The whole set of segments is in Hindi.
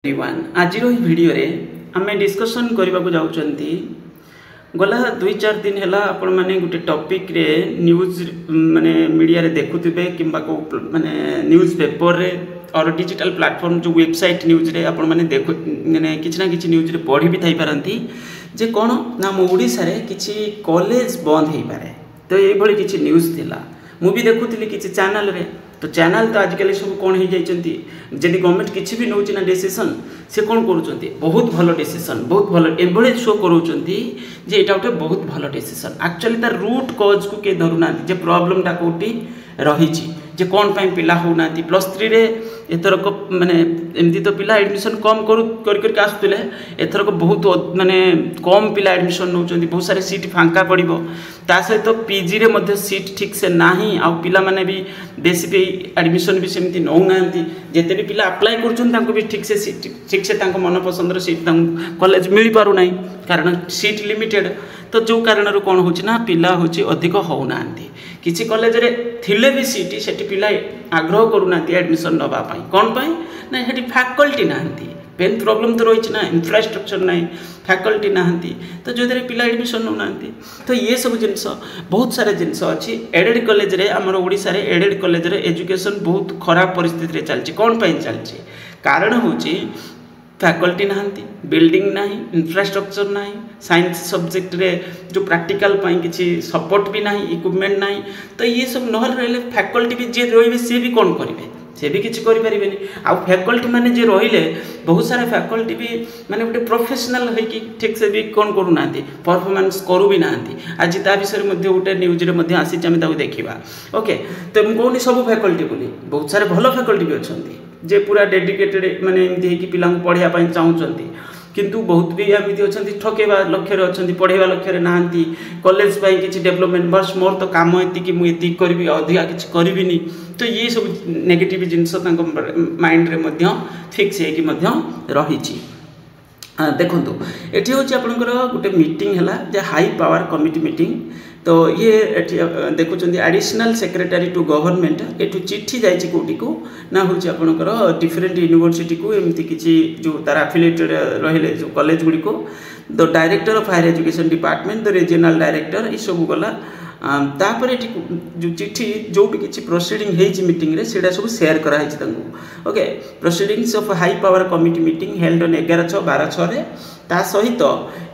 एवरीवन आज वीडियो रे आमे डिस्कशन करबा को जाउचंती गला 2-4 दिन हैला आपण माने गुटे टॉपिक रे न्यूज़ माने मीडिया रे देखुथिबे किंबा को माने न्यूज़ पेपर रे और डिजिटल प्लेटफॉर्म जो वेबसाइट न्यूज़ रे आपण माने देखु माने किछ ना किछ न्यूज़ रे पढ़ी भी थाई पारंती जे कोन ना मो ओडिसा रे किछ कॉलेज बंद हेई पारे तो ए भली किछ न्यूज़ थिला मु भी देखुथिली किछ चैनल रे तो चैनल तो आजिकल सब कौन हो जाती जदि गवर्नमेंट किसी भी नौ ना डिसीजन से कौन करुँच बहुत भल डिसीजन बहुत भल एभले शो करुँच जे यहाँ गोटे बहुत भल डिसीजन एक्चुअली तार रूट कज को किए धरुना जे प्रॉब्लमटा कौटी रही जे कौन पाई पिला होना +3 रे एथरक माने एमती तो पिला एडमिशन कम कर आसुले एथरक बहुत माने कम पिला एडमिशन नौ बहुत सारे सीट फांका पड़ो ता सहित पीजी रे मध्य सीट ठीक से नाही आ पिला माने भी बेसी भी एडमिशन भी सेमती नौ नांती जेते भी पिला अप्लाई करछन तांको भी ठीक से सीट ठीक से तांको मन पसंद सीट कॉलेज मिल पारु नाही कारण सीट लिमिटेड तो जो कारण रो कोन होची ना पिला होची अधिक हो नांती किसी कॉलेज रे थिले भी सीट सेठी पिला आग्रह करूना एडमिशन नवा पाई कौन पाई ना हेटी फैकल्टी नांती पेन प्रॉब्लम तो रही ना इंफ्रास्ट्रक्चर ना फैकल्टी नांती तो जो पिला एडमिशन नौ नांती तो ये सब जिनस बहुत सारे जिनस अच्छी एडेड कॉलेज रे हमर ओडिसा रे एडेड कॉलेज रे एजुकेशन बहुत खराब परिस्थिति रे चलची कौन पाई चलची कारण होची फैकल्टी नांती बिल्डिंग नाही इंफ्रास्ट्रक्चर नाही साइंस सब्जेक्ट रे जो प्रैक्टिकल पाई किसी सपोर्ट भी नाही इक्विपमेंट नाही तो ये सब नहल रहले फैकल्टी भी जे रहिबे से भी कौन करिवे से भी किसी करें आ फैकल्टी मैंने जे रहिले बहुत सारा फैकल्टी भी माने गोटे प्रोफेशनल है कि ठीक से भी कौन करूना परफॉर्मेंस करू भी ना आज ता विषय में गोटे न्यूज रे आसी आम देखा ओके तो मुझे कहूनी सब फैकल्टी बोली बहुत सारे भल फैकल्टी भी अच्छा जे पूरा डेडिकेटेड माने एमती है पिला पढ़ाई चाहूँगी किंतु बहुत भी एमती अच्छा ठकेवा लक्ष्य अच्छा पढ़ेवा लक्ष्य नहांती कॉलेज किसी डेवलपमेंट बस मोर तो काम एति मुझे करी अधिका किसी करी तो ये सब नेगेटिव जिनस माइंड रे फिक्स रही देखु ये हूँ आपंकर गोटे मीटिंग है हाई पावर कमिटी मीटिंग तो ये देखुं एडिशनल सेक्रेटरी टू गवर्नमेंट एठू चिट्ठी जाइए कौटी को ना हूँ आपंकर डिफरेंट यूनिवर्सिटी को एमती किसी जो तार एफिलिएटेड रहिले जो कॉलेज गुड़ी को the director of higher education department the regional director ये सब गला तापर जो चिट्ठी जो भी किसी प्रोसीडिंग है मीटिंग रे सेटा सब शेयर कराई okay proceedings of high power committee meeting held on 11/6/12/6 रे ता सहित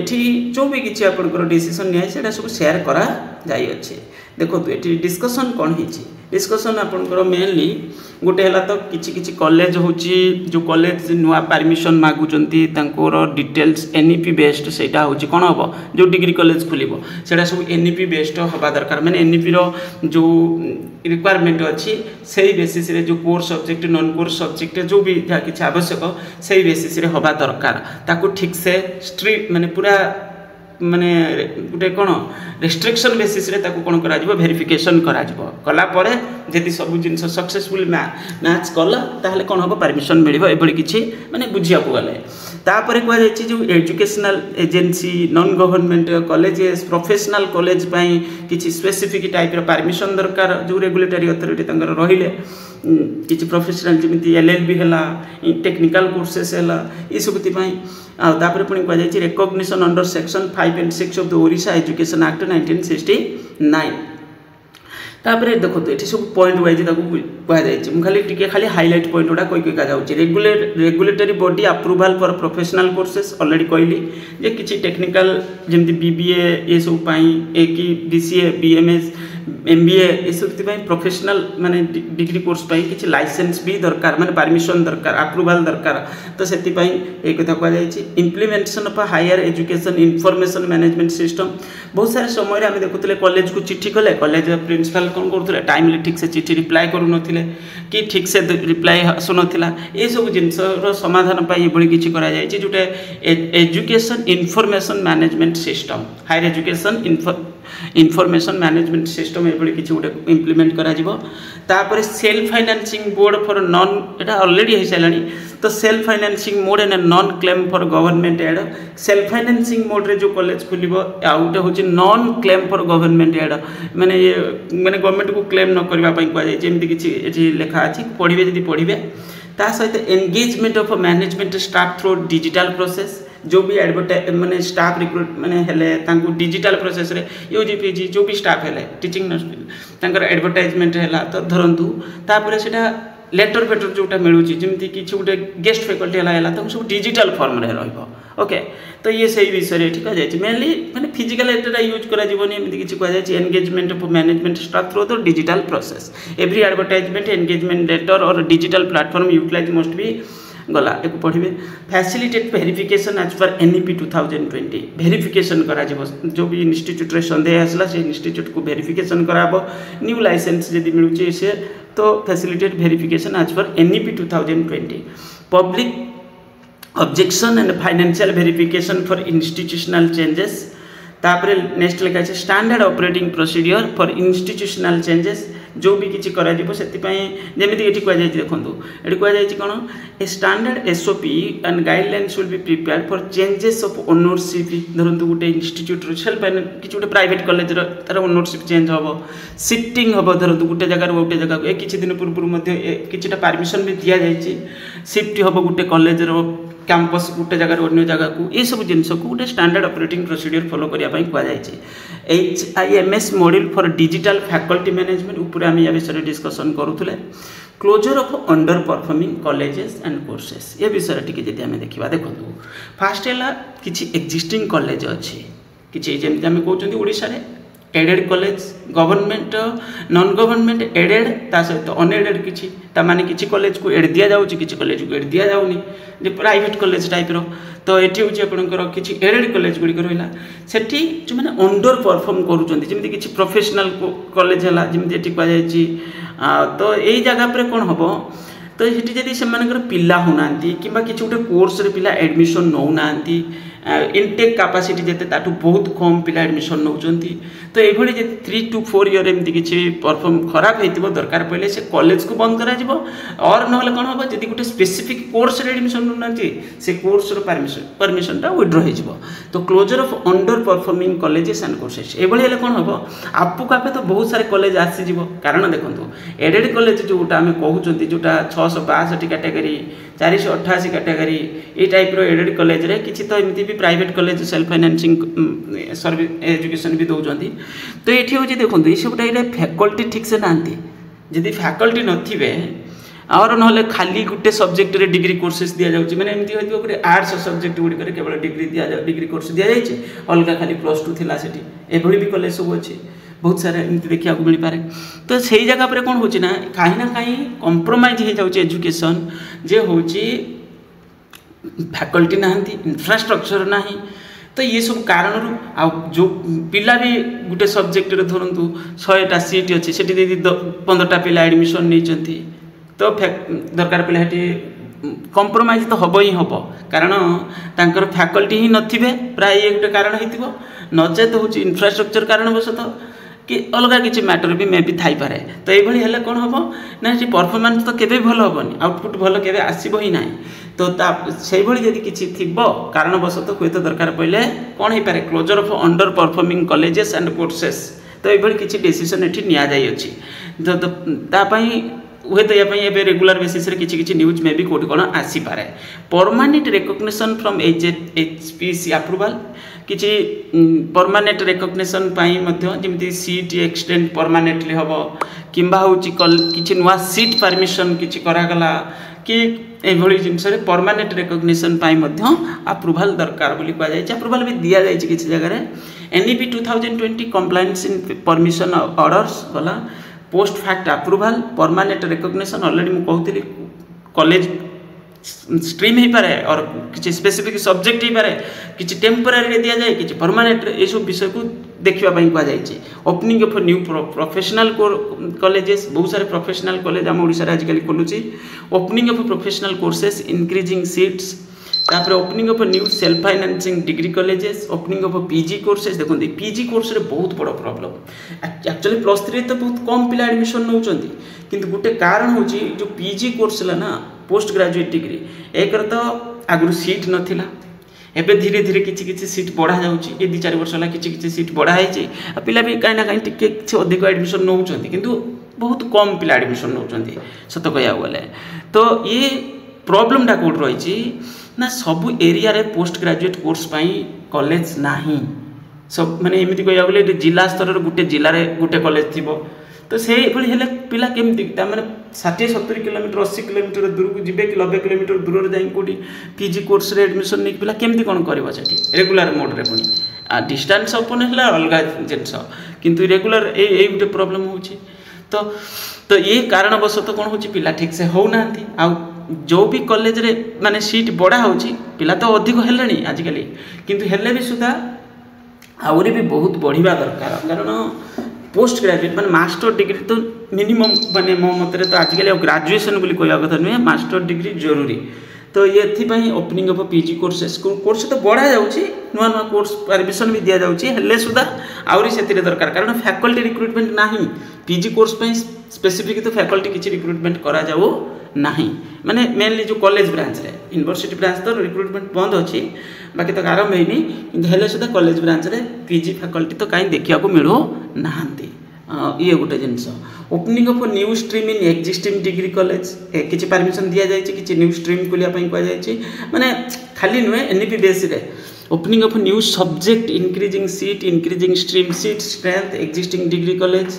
एठी जो भी किसी आपनकर डिसीजन निया सेटा सब शेयर करा जाई अछि देखो एठी डिस्कशन कौन होती डिस्कशन आपनकर मेनली गोटे है तो किसी कॉलेज होची जो कॉलेज नुआ परमिशन मागुचंती तांकोर डिटेल्स एनईपी बेस्ड सेटा होची कोन हबो जो डिग्री कॉलेज खुलिबो सेटा सब एनईपी बेस्ड हबा दरकार माने एनईपी रो जो रिक्वायरमेंट अच्छी से बेसिस रे जो core subject non core subject जो भी जहाँ किसी आवश्यक से बेसिस रे हबा दरकार ताको ठीक से स्ट्रिक्ट माने पूरा माने गोटे कौन रेस्ट्रिक्शन बेसिस रे ताको कौन करा वेरिफिकेशन कला परे जदि सब जिन सक्सेसफुल मैच कला ताहले कौन हम परमिशन मिल किसी माने बुझिया गले तापर कह जो educational agency non government colleges professional college किसी स्पेसिफिक टाइप परमिशन दरकार जो रेगुलेटरी अथॉरिटी रहिले किसी प्रोफेशनल जमी एलएलबी है टेक्निकल कोर्सेस है ये सब तापर पुणी कह recognition under section 5 and 6 of the Odisha education act 1969 तापर देखो ये सब पॉइंट वाइज कहुई मुझे खाली हाइलाइट पॉइंट गुड़ा कही जाऊँगी regulatory body approval for professional courses already कहली जे किसी टेक्निकल जमी बीबीए ये सब कि बीसीए बीएमएस एमबीए ये सब प्रोफेशनल माने डिग्री कोर्स किसी लाइसेंस भी दरकार माने परमिशन दरकार अप्रूवल दरकार तो से एक कथा कहुई implementation of higher education information management system बहुत सारे समय आम देखुले कॉलेज को चिट्ठी कले कॉलेज प्रिंसिपल कौन करुले टाइमली ठीक से चिट्ठी रिप्लाई करूँ कि ठीक से रिप्लाई आसुना ये सब जिनस समाधान ये किसी जोटे education information management system higher education information management system ये किसी गोटे इम्प्लीमेंट करा self financing board for non एटा ऑलरेडी हो सारे तो self financing mode and non claim for government aid self financing mode रे जो कॉलेज खुल आउटे हूँ non claim for government aid माने गवर्नमेंट को क्लेम न करने कहुई जमी किसी लेखा अच्छी पढ़े जब पढ़े ता सहित engagement of management staff through digital process जो भी एडवर्टाइज माने स्टाफ रिक्रूट माने हेले तांको डिजिटल प्रोसेस रे यूजी पीजी जो भी स्टाफ हेले टीचिंग तांकर एडवर्टाइजमेंट हैला तो धरंतु तापर सेटा लेटर पेटर जोटा मिलूची जमती कि गोटे गेस्ट फैकल्टी है तो सब डिजिटल फॉर्म रे रहइबो ओके तो ये सही विषय ठीक है मेनली माने फिजिकल एटा यूज करा जीवनी एमती किछि कह जाय engagement of management staff through the digital process every advertisement engagement letter और digital platform utilise must be गला एक पढ़े facilitate verification as per NEP 2020 verification करा जो भी इंस्टीट्यूट रे संदेह आसला से इंस्टीट्यूट को वेरिफिकेशन कराबो न्यू लाइसेंस जदि मिलुचे से तो facilitate verification as per NEP 2020 public objection and financial verification for institutional changes तापर नेक्स्ट लिखा है standard operating procedure for institutional changes जो भी किसी करा जमीती ये कहुई देखो ये कहुई कौन a standard SOP and guidelines will be prepared for changes of ownership धरतु गोटे इंस्टीट्यूट सेल्फ किसी गोटे प्राइवेट कॉलेज तार ओनरशिप चेंज हम शिफ्टिंग हम धरतु गोटे जगार गोटे जगह किसी दिन पूर्व कि परमिशन भी दि जाए शिफ्ट हम गोटे कॉलेज कैंपस गोटे जगह अन्य जगह को ये सब जिनस को गोटे स्टैंडर्ड ऑपरेटिंग प्रोसीजर फॉलो करने कहुई HIMS module for digital faculty management ऊपर आम या विषय डिस्कसन करूँ closure of under performing colleges and courses ये विषय टी आम देखा देखो फास्ट है कि एक्जिस्टिंग कॉलेज अच्छी किसी जमी आम कहते ओडिशा रे added college government non government aided ता सहित अनएडेड किसी माने किसी कॉलेज को एड दि जाऊँगी किसी कॉलेज को एड दि जाऊनी जे प्राइवेट कॉलेज टाइप रो तो ये हूँ आपंकर किसी एडेड कॉलेज गुड़िक रहा से जो मैंने अंडर परफॉर्म करुँच किसी प्रोफेशनल कॉलेज है जमी कहुई तो यही जगह पर कौन हम तो ये जब से पिला होना कि किसी गोटे कोर्स रे पिला एडमिशन नौना इनटेक कैपेसिटी जिते ताठू बहुत कम पिला एडमिशन नौकरी तो ये 3 to 4 ईयर एमती किसी परफॉर्म खराब हो दरकार पड़े से कॉलेज को बंद करा और ना कौन हम जब गोटे स्पेसिफिक कोर्स रे एडमिशन नौना से कोर्स परमिशन विड्र हो तो closure of under performing colleges and courses ये कौन हम आपको आपे तो बहुत सारे कॉलेज आसीज कारण देखो एडेड कॉलेज जोटा आम कहते जोटा 662 कैटेगरी 488 कैटेगरी ये टाइप रो एडेड कॉलेज रे किसी तो एमती भी private college self financing service education भी दौरान तो ये हूँ देखो ये सब फैकल्टी ठीक से नहांती जदि फैकल्टी नथिबे और ना खाली गोटे सब्जेक्ट रे डिग्री कोर्सेस दि जाऊँगी मैंने एमती हो गोटे आर्ट्स सब्जेक्ट गुड़िक केवल डिग्री कोर्स दि जाए अलग खाली +2 थिला सेठी एभली भी कॉलेज सब अच्छे बहुत सारे एमती देखा मिल पारे तो सही जगह पर कौन होना कहीं कंप्रोमाइज हो जाऊँगी एजुकेशन जे हूँ फैकल्टी नहांती इंफ्रास्ट्रक्चर ना तो ये सब कारण जो पिला भी गोटे सब्जेक्ट धरतु 100टा सीट अच्छी से 15टा पिला एडमिशन नहीं तो दरकार पिला कंप्रोमाइज तो हम ही हम कारण तांकर फैकल्टी ही नथिबे प्राय ये गोटे कारण हो नचे तो हूँ इंफ्रास्ट्रक्चर कारणवशतः कि अलग किसी मैटर भी मे भी थाई पारे तो ये कौन हम ना परफॉर्मेंस तो केबे भल हेनी आउटपुट भल केबे आसीबो ही नाही तो से जदि किसी थी कारणवशतः हुए तो दरकार पड़े कौन हो पारे closure of under performing colleges and courses तो ये किसी डिसीजन ये नि हुए तो ये रेगुलर बेसिस रे किसी न्यूज में भी कौटी कौन आसीपे permanent recognition from HPC approval किसी परमानेंट रिकग्निशन जमी सीट एक्सटेंड परमानेंटली हम कि किसी नुआ सीट परमिशन किसी करागला कि एभली जिनस परमानेंट रिकग्निशन अप्रूवल दरकार बोली कहुई अप्रूवल भी दि जाए किसी जगह NEP 2020 कंप्लायंस इन परमिशन ऑर्डर्स गला post fact approval permanent recognition already मुझे कहती कॉलेज स्ट्रीम ही पारे और किसी स्पेसिफिक सब्जेक्ट ही पारे किसी टेम्पोरारी दि जाए किसी परमानेंट ये सब विषय को देखापी कहुई opening of new professional colleges बहुत सारे प्रोफेशनल कॉलेज आम ओडिशा आजिकल खोलुची opening of professional courses increasing seats तापर opening of new self financing degree colleges opening of PG courses देखो PG कोर्स रे बहुत बड़ प्रॉब्लम एक्चुअली +3 तो बहुत कम पिला एडमिशन नौचंती किंतु गोटे कारण हूँ जो PG कोर्स है ना पोस्ट ग्रेजुएट डिग्री एक तो आगु सीट नाला एवं धीरे धीरे किसी सीट बढ़ा जाऊँगी ये 2-4 वर्ष है किसी सीट बढ़ाई पिला भी कहीं ना कहीं टिके अधिक एडमिशन नौकरी किंतु बहुत कम पिला एडमिशन नौकरी सत कह गले। तो ये प्रोब्लेमटा कौट रही ना सब एरिया रे पोस्ट ग्रेजुएट कोर्स कॉलेज नहीं सब माने एमती कह गले जिला स्तर गोटे जिले में गोटे कॉलेज थी तो से हेल्ले पिला केमती मैंने 60-70 किलोमीटर 80 किलोमीटर दूर को जीवे कि 90 किलोमीटर दूर जाए कौटी पीजी कोर्स रे एडमिशन नहीं पिला केमती कौन कर रेगुलर मोड्रे पुणी डिस्टेंस ओपन है अलग जिनस किंतु रेगुलर ये गोटे प्रोब्लेम हो तो ये कारणवशत कौन हो पिला ठीक से होना आ जो भी कॉलेज रे माने सीट बढ़ा हो पिला तो अधिक हेले आजिकल किंतु हेले भी सुधा आहरी भी बहुत बढ़िया दरकार कारण पोस्ट ग्रेजुएट माने मास्टर डिग्री तो मिनिमम माने मो मत तो आजिकल ग्रेजुएशन बोली कहवा कथा नुहे मास्टर डिग्री जरूरी। तो ये opening of PG courses course तो बढ़ा जाऊँगी नुआ नुआ कोर्स परमिशन भी दि जाऊँगी हेल्ले सुधा आहरी से दरकार कारण फैकल्टी रिक्रुटमेंट नहीं पीजी कोर्स स्पेसिफिक तो फैकल्टी किसी रिक्रुटमेंट करा जाऊ नहीं माने मेनली जो कॉलेज ब्रांच रे यूनिवर्सिटी ब्रांच तो रिक्रुटमेंट बंद अच्छी बाकी तो आरंभ होनी कि हेल्ले सुधा कॉलेज ब्रांच रे पीजी फैकल्टी तो कहीं देखा मिलू नहांती ये गोटे जिनस opening of new stream in existing degree college किसी परमिशन दि जाए कि न्यू स्ट्रीम खोलिया कहुई माने खाली नुहे एनईपी बेस रे opening of new subject increasing seat increasing stream seat strength existing degree college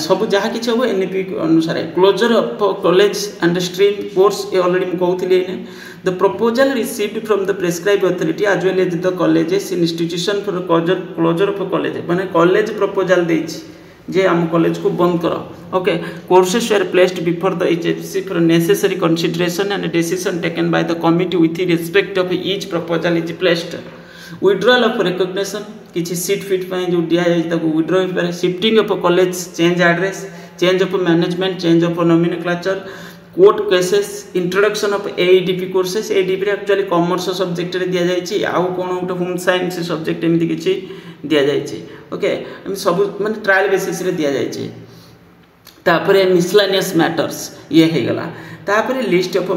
सब जहाँ कि हम एनईपी अनुसार closure of college and stream course ये ऑलरेडी मुझे कहती the proposal received from the prescribe authority as well as the colleges institution for closure of college माने कॉलेज प्रपोजल देछि जे आम कॉलेज को बंद करो okay courses were placed before the HFC for necessary consideration and decision taken by the committee with respect of each proposal is placed withdrawal of recognition किसी सीट फिट जो दि जाए विड्रॉ हो पाए shifting of college change address change of management change of nomenclature court cases introduction of AEDP courses AEDP actually commerce subject रे दिया जाइए आउ कौन गोटे होम साइंस सब्जेक्ट एमती किसी दि जाइए ओके सब माने ट्रायल बेसिस रे दिया जाइए तापर मिसलेनियस मैटर्स ये हो गला तापर लिस्ट ऑफ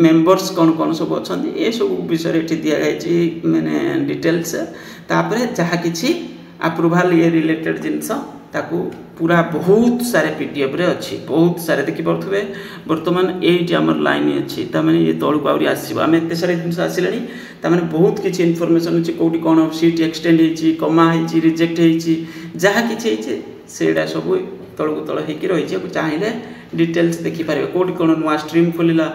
मेंबर्स कौन कौन सब अच्छा ये सब विषय ये दि जाइए मैंने डिटेल्स तापर जहाँ किसी अप्रूवाल ये रिलेटेड जिनस ताकू पूरा बहुत सारे पीडीएफ रे अच्छी बहुत सारे देखी पारे बर्तमान ये आम लाइन अच्छी तमें ये तौक आहरी आसो आम एत सारे जिन आसला तमें बहुत किसी इनफर्मेशन अच्छी कौटी कौन सीट एक्सटेंड हो कमा हो रिजेक्ट हो जहाँ कि सेटा सब तौक तल हो रही चाहिए डिटेल्स देखिपारे कौटी कौन नुआ स्ट्रीम खोलला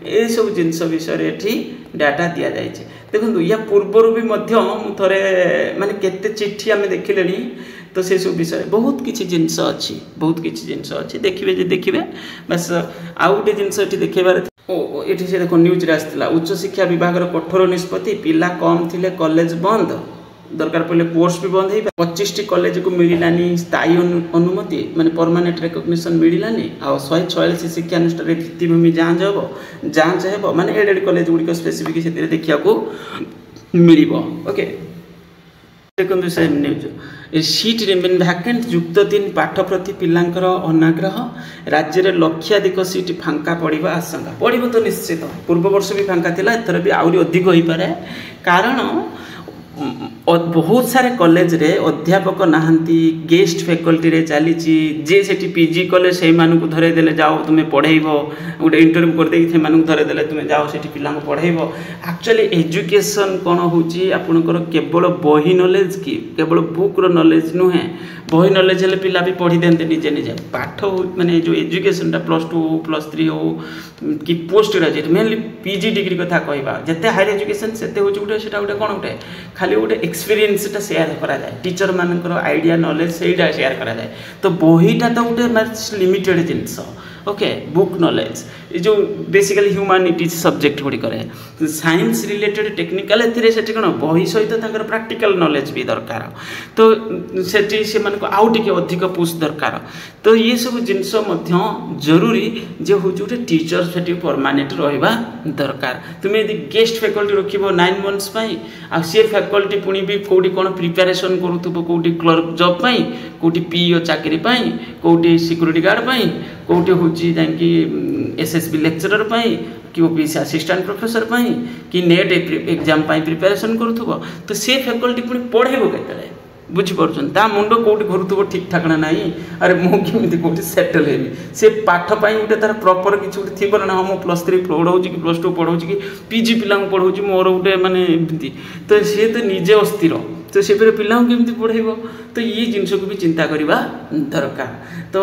ये सब जिनस विषय ये डाटा दि जाए देखो या पूर्वर भी थे माने केते चिट्ठी आम देखिले तो से सब विषय बहुत किसी जिनस अच्छी बहुत किसी जिनस अच्छी देखिए बस आउ गोटे जिनस ये देखेबार ये से देखो न्यूज रे आसला उच्च शिक्षा विभाग कठोर निष्पत्ति पिला कम थिले कॉलेज बंद दरकार पड़े कोर्स भी बंद हो 25 कॉलेज को मिलानी स्थायी अनुमति माने परमानेंट रिकॉग्निशन मिलानी आ 146 शिक्षानुष्ठान भित्तिभूमि जांच हे माने एडेड कॉलेज गुड़िक स्पेसिफिक से देखा मिल ओके देखो से न्यूज सीट रिमेन वैकेंट युक्त 3 पाठ प्रति पिलांकर अनाग्रह राज्य में लक्षाधिक सीट फांका पड़ा आशंका पड़ो तो निश्चित पूर्व वर्ष भी फांका थिला एथर भी आहरी अधिक हो पारे कारण बहुत सारे कॉलेज रे अध्यापक नहांती गेस्ट फैकल्टी रे चली जे से पीजी कले से धरे देले जाओ तुम्हें पढ़ेब गोटे इंटरव्यू करदे धरे देले तुम्हें जाओ से पिला पढ़ेब एक्चुअली एजुकेशन कौन होकर केवल बही नॉलेज कि केवल बुक रो नॉलेज नुहे बही नॉलेज हेल्ले पिला भी पढ़ी देते निजे निजे पाठ माने जो एजुकेशन +2 हो +3 हो कि post graduate mainly PG degree कथा कहवा जिते हायर एजुकेशन से गोटे से गोटे कौन गोटे खाली गोटे एक्सपीरियंस शेयर करा जाए टीचर मानकर आइडिया नॉलेज से शेयर करा जाए तो बहीटा तो गोटे लिमिटेड जिनस ओके बुक नॉलेज जो बेसिकली ह्यूमानिटीज सब्जेक्ट गुड़िक साइंस रिलेटेड टेक्निकल से कौन बही सहित प्रैक्टिकल नॉलेज भी दरकार तो से आउ टे अधिक पुश दरकार तो ये सब जिनस जरूरी जे हूँ गोटे टीचर से परमानेंट रहा दरकार तुम्हें यदि गेस्ट फैकल्टी रख 9 मंथ्स आ सी फैकल्टी पुणी भी कौटी कौन प्रिपेरेसन करूँ कौटी क्लर्क जॉब कौटी पीओ चाकरी कौटी सिक्यूरीटी गार्ड कौटी हूँ जाकि एसएसबी लेक्चरर कि ओपीसी असिस्टेंट प्रोफेसर कि नेट एग्जाम प्रिपेरेसन करूँ तो से फैकल्टी पुणी पढ़ेब के बुझीपुर ता मुंड कौटी घुरुव ठीक ठाकना ना अरे मुझे कौटी सेटल हेबी से पाठ गोटे तार प्रपर किसी गोटे थी ना हाँ मुझे +3 पढ़ाऊँ कि +2 पढ़ाऊँ कि पीजी पिला पढ़ाऊँ मोर गोटे मानने तो सी तो निजे अस्थिर तो से पिला केमती पढ़ेब तो ये जिनस को भी चिंता करवा दरकार तो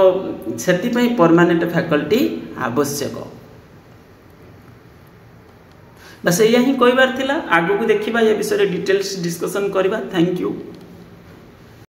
से परमानेंट फैकल्टी आवश्यक बस यही कहबार थिला आगु को देखिबा ये विषय डिटेल्स डिस्कशन करवा थैंक यू।